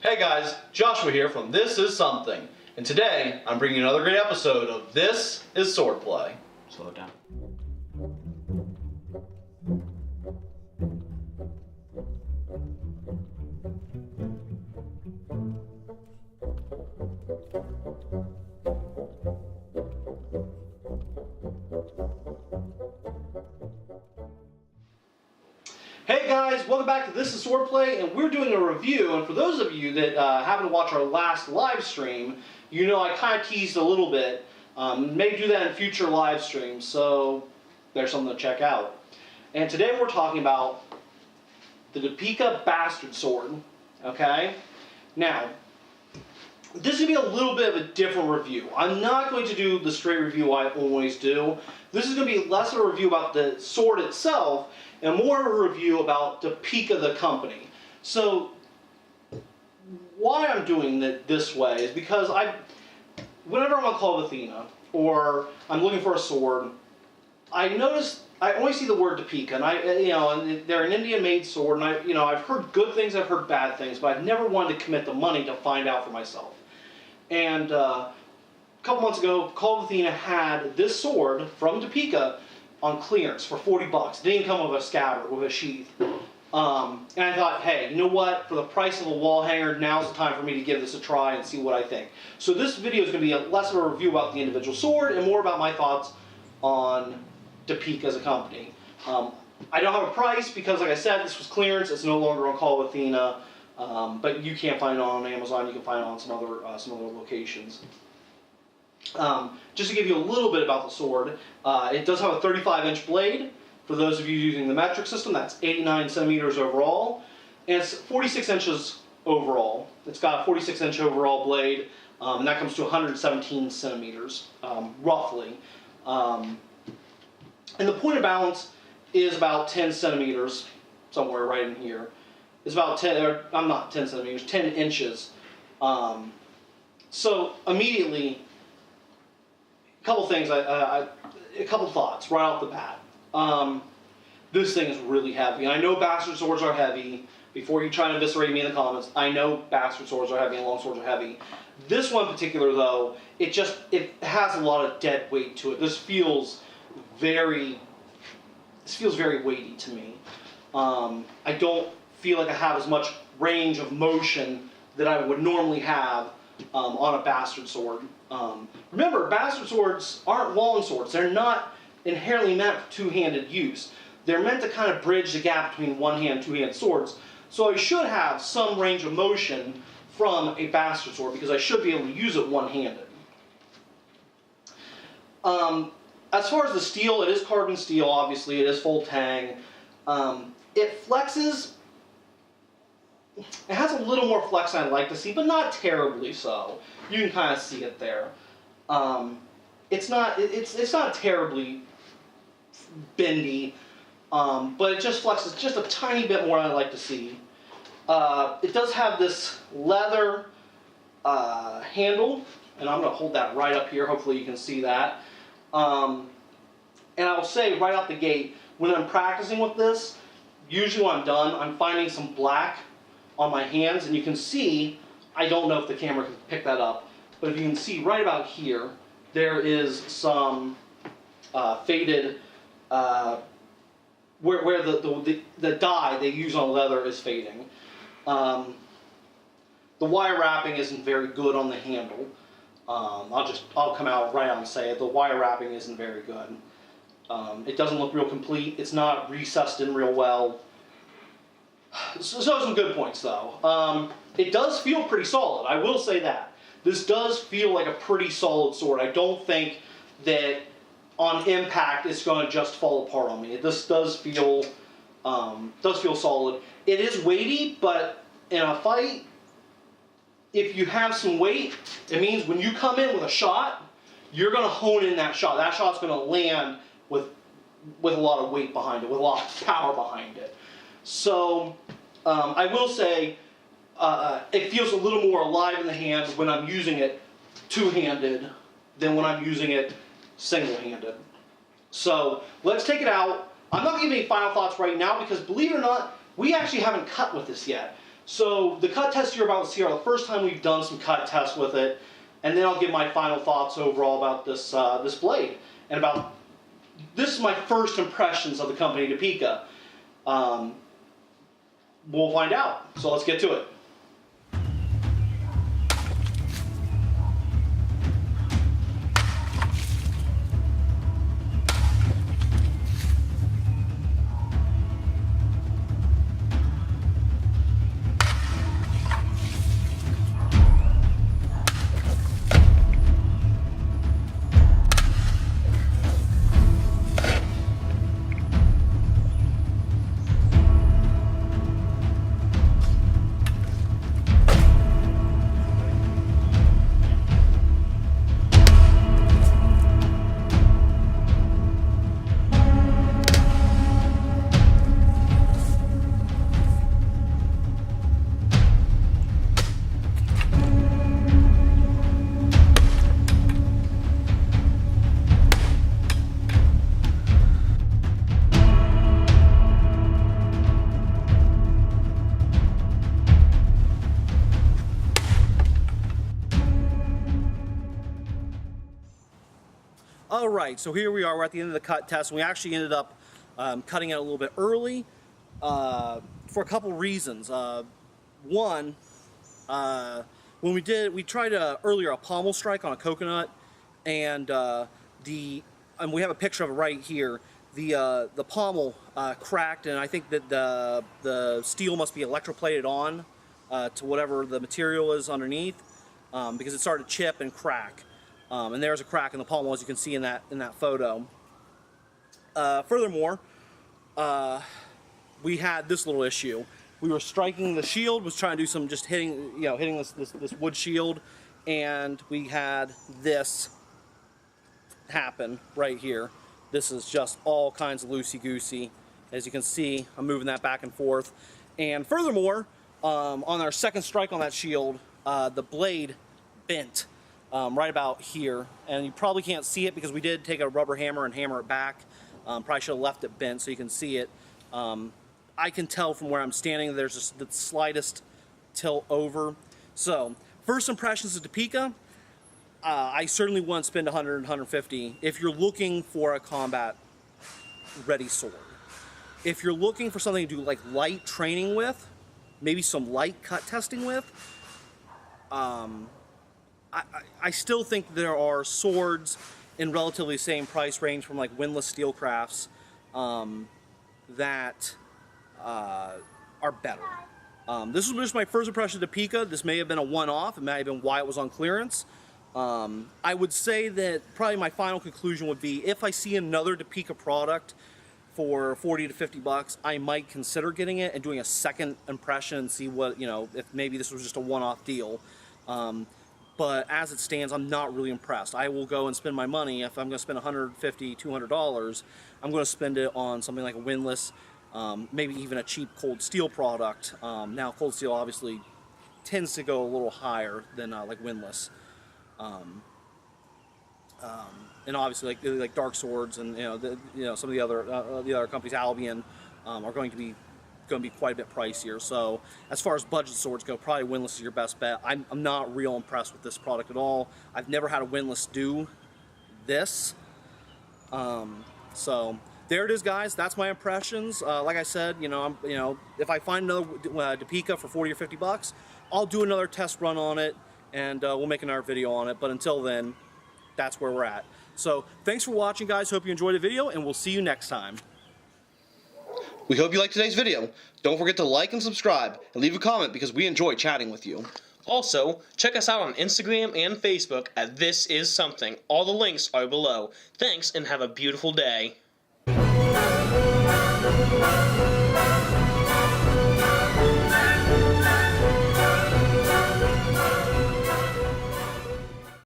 Hey guys, Joshua here from This Is Something, and today I'm bringing you another great episode of This Is Swordplay. Slow it down. Hey guys, welcome back to This Is Swordplay, and we're doing a review. And for those of you that haven't watched our last live stream, you know I kind of teased a little bit. May do that in future live streams, so there's something to check out. And today we're talking about the Depeeka Bastard Sword. Okay? Now, this is going to be a little bit of a different review. I'm not going to do the straight review I always do. This is going to be less of a review about the sword itself and more of a review about Depeeka the company. So, why I'm doing it this way is because whenever I'm on Call of Athena or I'm looking for a sword, I notice I only see the word Depeeka, and and they're an Indian-made sword, and I've heard good things, I've heard bad things, but I've never wanted to commit the money to find out for myself. And a couple months ago, Call of Athena had this sword from Depeeka on clearance for 40 bucks. It didn't come with a scabbard, with a sheath. And I thought, hey, you know what? For the price of a wall hanger, now's the time for me to give this a try and see what I think. So this video is going to be less of a review about the individual sword and more about my thoughts on Depeeka as a company. I don't have a price because, like I said, this was clearance. It's no longer on Call of Athena, but you can't find it on Amazon. You can find it on some other locations. Just to give you a little bit about the sword, it does have a 35-inch blade. For those of you using the metric system, that's 89 centimeters overall, and it's 46 inches overall. It's got a 46-inch overall blade, and that comes to 117 centimeters, roughly. And the point of balance is about 10 centimeters, somewhere right in here. It's about 10 inches. So immediately, a couple things, a couple thoughts right off the bat. This thing is really heavy. And I know bastard swords are heavy. Before you try and eviscerate me in the comments, I know bastard swords are heavy and long swords are heavy. This one in particular, though, it has a lot of dead weight to it. This feels very weighty to me. I don't feel like I have as much range of motion that I would normally have on a bastard sword. Remember, bastard swords aren't long swords. They're not inherently meant for two-handed use. They're meant to kind of bridge the gap between one-hand and two-handed swords. So I should have some range of motion from a bastard sword because I should be able to use it one-handed. As far as the steel, it is carbon steel, obviously. It is full tang. It flexes. It has a little more flex than I'd like to see, but not terribly so. You can kind of see it there. It's not terribly bendy, but it just flexes just a tiny bit more than I'd like to see. It does have this leather handle, and I'm going to hold that right up here. Hopefully you can see that. And I will say right out the gate, when I'm practicing with this, usually when I'm done, I'm finding some black on my hands, and you can see, I don't know if the camera can pick that up, but if you can see right about here, there is some faded, where the dye they use on leather is fading. The wire wrapping isn't very good on the handle. I'll come out right out and say it. The wire wrapping isn't very good. It doesn't look real complete. It's not recessed in real well. So some good points though. It does feel pretty solid. I will say that. This does feel like a pretty solid sword. I don't think that on impact it's going to just fall apart on me. This does feel solid. It is weighty, but in a fight, if you have some weight, it means when you come in with a shot, you're going to hone in that shot. That shot's going to land with a lot of weight behind it, with a lot of power behind it. So I will say it feels a little more alive in the hand when I'm using it two-handed than when I'm using it single-handed. So let's take it out. I'm not going to give any final thoughts right now because, believe it or not, we actually haven't cut with this yet. So the cut tests you're about to see are the first time we've done some cut tests with it, and then I'll give my final thoughts overall about this this blade and about this is my first impressions of the company Depeeka. We'll find out. So let's get to it. Alright, so here we are, we're at the end of the cut test. We actually ended up cutting it a little bit early for a couple reasons. One, when we tried earlier a pommel strike on a coconut, and we have a picture of it right here. The pommel cracked, and I think that the steel must be electroplated on to whatever the material is underneath, because it started to chip and crack. And there's a crack in the pommel, as you can see in that photo. Furthermore, we had this little issue. We were striking the shield, was trying to do some just hitting this wood shield, and we had this happen right here. This is just all kinds of loosey-goosey. As you can see, I'm moving that back and forth. And furthermore, on our second strike on that shield, the blade bent. Right about here, and you probably can't see it because we did take a rubber hammer and hammer it back. Probably should have left it bent so you can see it. I can tell from where I'm standing there's just the slightest tilt over. So, first impressions of Depeeka, I certainly wouldn't spend 100, 150 if you're looking for a combat ready sword. If you're looking for something to do like light training with, maybe some light cut testing with, I still think there are swords in relatively the same price range from like windlass steel crafts that are better. This was just my first impression of Depeeka. This may have been a one-off. It may have been why it was on clearance. I would say that probably my final conclusion would be if I see another Depeeka product for 40 to 50 bucks, I might consider getting it and doing a second impression and see what, if maybe this was just a one-off deal. But as it stands, I'm not really impressed. I will go and spend my money. If I'm going to spend $150, $200, I'm going to spend it on something like a windlass, maybe even a cheap cold steel product. Now, cold steel obviously tends to go a little higher than like windlass, and obviously like dark swords and some of the other companies, Albion, are going to be quite a bit pricier. So as far as budget swords go, probably windlass is your best bet. I'm not real impressed with this product at all. I've never had a windlass do this. So there it is, guys. That's my impressions. Like I said, if I find another Depeeka for 40 or 50 bucks, I'll do another test run on it, and we'll make another video on it. But until then, that's where we're at. So thanks for watching, guys. Hope you enjoyed the video, and we'll see you next time. We hope you liked today's video. Don't forget to like and subscribe, and leave a comment because we enjoy chatting with you. Also, check us out on Instagram and Facebook at This Is Something. All the links are below. Thanks, and have a beautiful day.